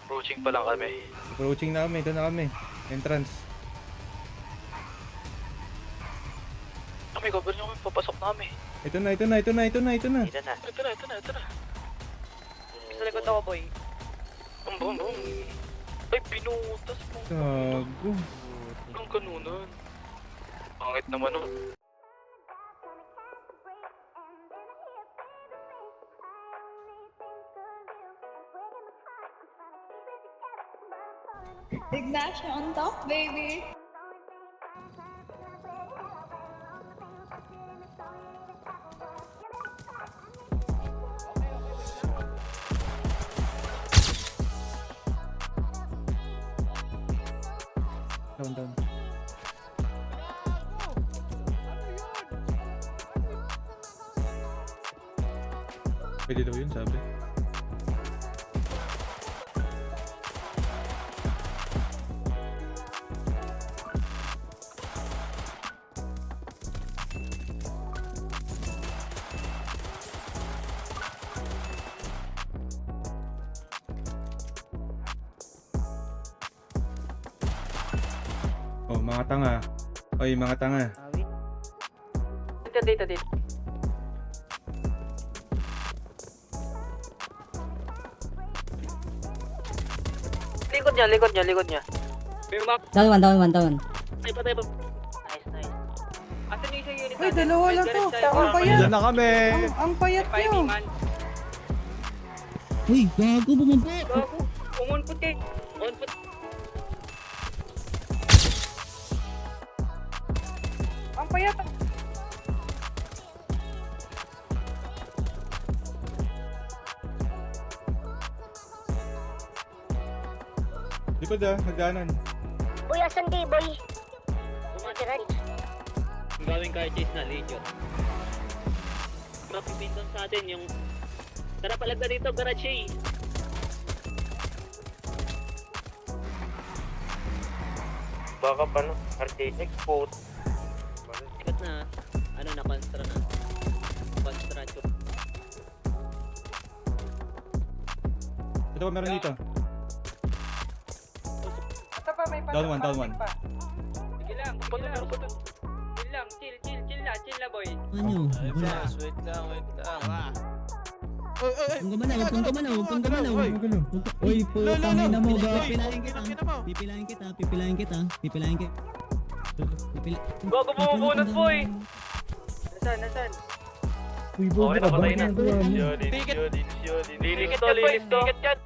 Approaching pa lang kami. Approaching na kami, ito na kami. Entrance. Kami, cover nyo kami, papasok na kami. Ito na. Ito na. Ito na. Sa likod ako, boy. Bum. Ay, pinutas mo. Gago. Anong kanunan? Pangit naman nun. Ignacio on top, baby. Down. Pwede daw yun, sabi. Oh, mga tanga. Oy, mga tanga. Dito. Likod niya. Down one. Ay, patay pa. Nice. Asan yung isang unit? Uy, dalawa lang to. Ang payat. Diyan na kami. Ang payat nyo. Uy, gago bumaba. Gago. Umunput kay. Onput. Ang payat. Likod nagdaanan. Uy, asan di, boy? Ang gawin car chase na, Legion. Mapipinton sa atin yung... Tara palag na dito, garage eh. Baka pa no? RTX quote. Sikat na. Ano na, Constra na. Constra chop. Ito pa meron dito. Ito pa, may Down one. pa. Sige lang. Chill na, boy. Ano? Wala. Wait lang. Huwag kang gumalaw. Uy, putang ina mo. Pipilahin kita. Gago bumubunot, boy. Nasaan? Uy, bobo Okay, ka ba? napatay na. Ginagawa mo. Linis to. Linis yan.